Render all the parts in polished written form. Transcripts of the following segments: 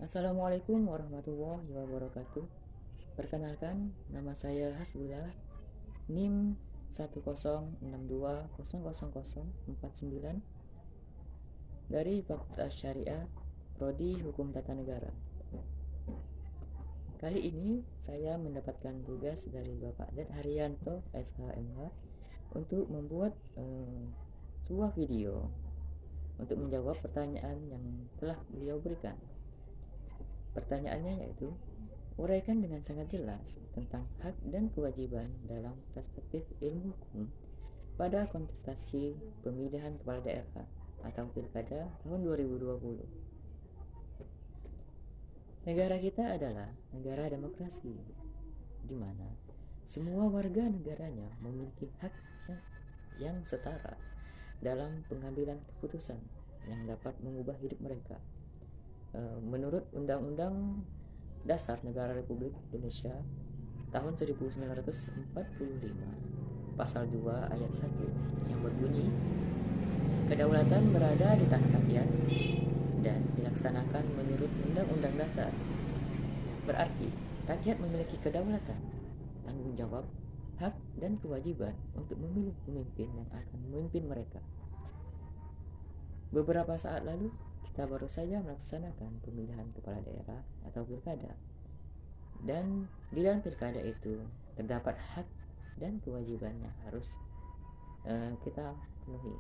Assalamualaikum warahmatullahi wabarakatuh. Perkenalkan, nama saya Hasbullah, NIM 106200049 dari Fakultas Syariah, Prodi Hukum Tata Negara. Kali ini saya mendapatkan tugas dari Bapak Z Haryanto SHMH untuk membuat sebuah video untuk menjawab pertanyaan yang telah beliau berikan. Pertanyaannya yaitu, uraikan dengan sangat jelas tentang hak dan kewajiban dalam perspektif ilmu hukum pada kontestasi pemilihan kepala daerah atau pilkada tahun 2020. Negara kita adalah negara demokrasi, di mana semua warga negaranya memiliki hak yang setara dalam pengambilan keputusan yang dapat mengubah hidup mereka. Menurut Undang-Undang Dasar Negara Republik Indonesia tahun 1945, Pasal 2 Ayat 1 yang berbunyi, kedaulatan berada di tangan rakyat dan dilaksanakan menurut Undang-Undang Dasar. Berarti, rakyat memiliki kedaulatan, tanggung jawab, hak, dan kewajiban untuk memilih pemimpin yang akan memimpin mereka. Beberapa saat lalu, kita baru saja melaksanakan pemilihan kepala daerah atau pilkada. Dan di dalam pilkada itu terdapat hak dan kewajiban yang harus kita penuhi.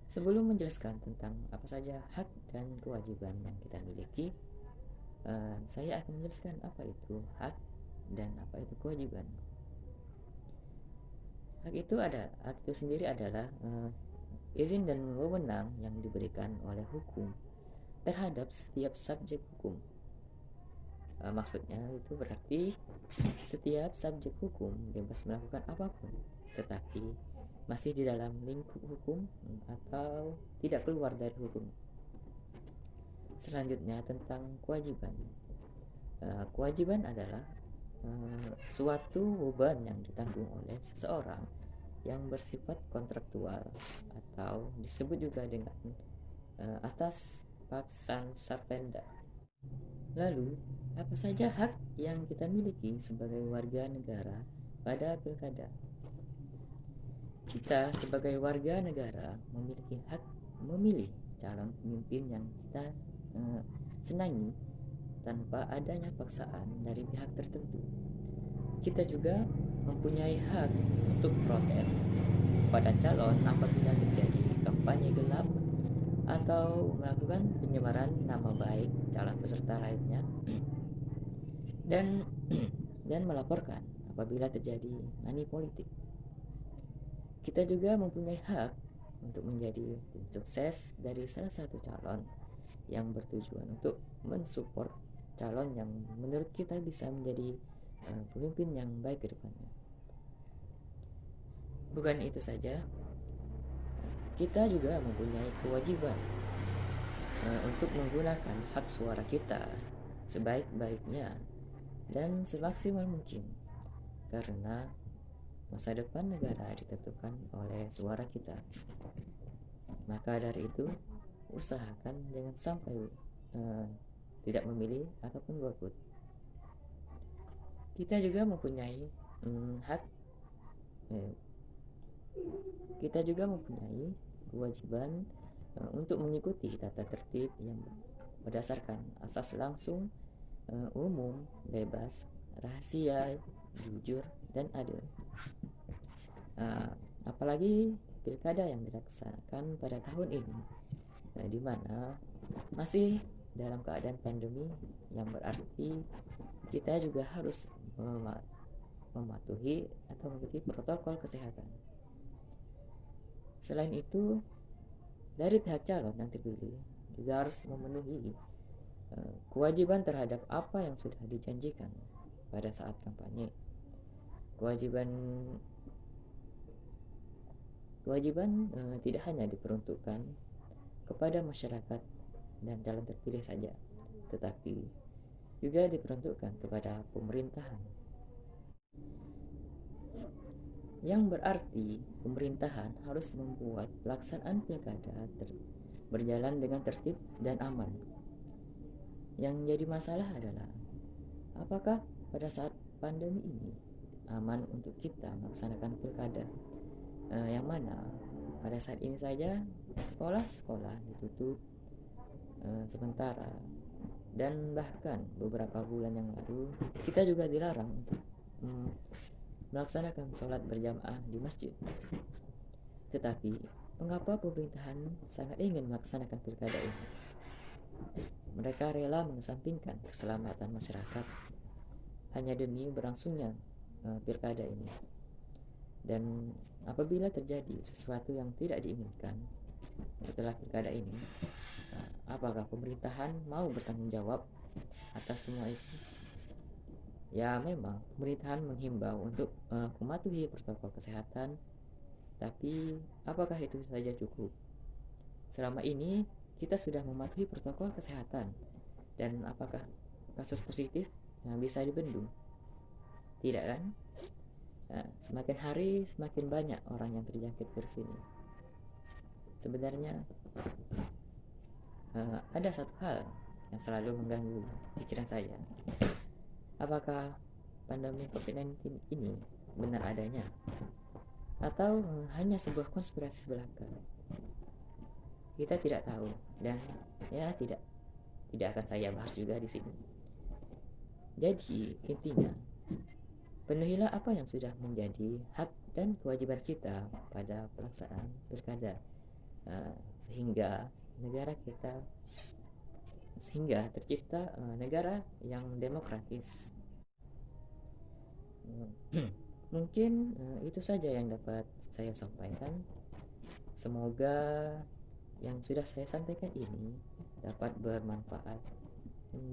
Sebelum menjelaskan tentang apa saja hak dan kewajiban yang kita miliki, saya akan menjelaskan apa itu hak dan apa itu kewajiban. Hak itu sendiri adalah izin dan wewenang yang diberikan oleh hukum terhadap setiap subjek hukum. Maksudnya itu berarti setiap subjek hukum bebas melakukan apapun, tetapi masih di dalam lingkup hukum atau tidak keluar dari hukum. Selanjutnya tentang kewajiban. Kewajiban adalah suatu beban yang ditanggung oleh seseorang yang bersifat kontraktual atau disebut juga dengan asas paksaan sarpenda. Lalu, apa saja hak yang kita miliki sebagai warga negara pada pilkada? Kita sebagai warga negara memiliki hak memilih calon pemimpin yang kita senangi tanpa adanya paksaan dari pihak tertentu. Kita juga mempunyai hak untuk protes pada calon apabila terjadi kampanye gelap atau melakukan penyemaran nama baik calon peserta lainnya dan melaporkan apabila terjadi money politik. Kita juga mempunyai hak untuk menjadi tim sukses dari salah satu calon yang bertujuan untuk mensupport calon yang menurut kita bisa menjadi pemimpin yang baik ke depannya. Bukan itu saja, kita juga mempunyai kewajiban untuk menggunakan hak suara kita sebaik-baiknya dan semaksimal mungkin, karena masa depan negara ditentukan oleh suara kita. Maka dari itu, usahakan jangan sampai tidak memilih ataupun golput. Kita juga mempunyai kewajiban untuk mengikuti tata tertib yang berdasarkan asas langsung, umum, bebas, rahasia, jujur, dan adil. Apalagi pilkada yang dilaksanakan pada tahun ini, di mana masih dalam keadaan pandemi, yang berarti kita juga harus mematuhi atau mengikuti protokol kesehatan. Selain itu, dari pihak calon yang terpilih juga harus memenuhi kewajiban terhadap apa yang sudah dijanjikan pada saat kampanye. Kewajiban tidak hanya diperuntukkan kepada masyarakat dan calon terpilih saja, tetapi juga diperuntukkan kepada pemerintahan, yang berarti pemerintahan harus membuat pelaksanaan pilkada berjalan dengan tertib dan aman. Yang jadi masalah adalah apakah pada saat pandemi ini aman untuk kita melaksanakan pilkada, yang mana pada saat ini saja sekolah-sekolah ditutup sementara, dan bahkan beberapa bulan yang lalu kita juga dilarang untuk melaksanakan sholat berjamaah di masjid. Tetapi mengapa pemerintahan sangat ingin melaksanakan pilkada ini? Mereka rela mengesampingkan keselamatan masyarakat hanya demi berlangsungnya pilkada ini. Dan apabila terjadi sesuatu yang tidak diinginkan setelah pilkada ini, apakah pemerintahan mau bertanggung jawab atas semua itu? Ya, memang pemerintahan menghimbau untuk mematuhi protokol kesehatan, tapi apakah itu saja cukup? Selama ini kita sudah mematuhi protokol kesehatan, dan apakah kasus positif yang bisa dibendung? Tidak kan? Semakin hari semakin banyak orang yang terjangkit virus ini. Sebenarnya ada satu hal yang selalu mengganggu pikiran saya. Apakah pandemi COVID-19 ini benar adanya, atau hanya sebuah konspirasi belaka? Kita tidak tahu, dan ya tidak akan saya bahas juga di sini. Jadi intinya, penuhilah apa yang sudah menjadi hak dan kewajiban kita pada pelaksanaan pilkada, sehingga tercipta negara yang demokratis. Mungkin itu saja yang dapat saya sampaikan. Semoga yang sudah saya sampaikan ini dapat bermanfaat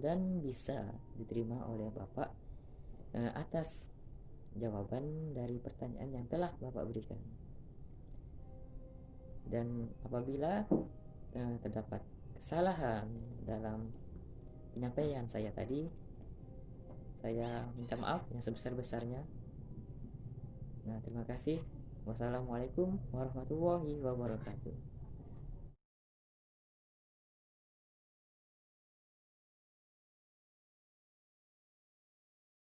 dan bisa diterima oleh Bapak atas jawaban dari pertanyaan yang telah Bapak berikan. Dan apabila terdapat kesalahan dalam penyampaian saya tadi, saya minta maaf yang sebesar-besarnya. Terima kasih. Wassalamualaikum warahmatullahi wabarakatuh.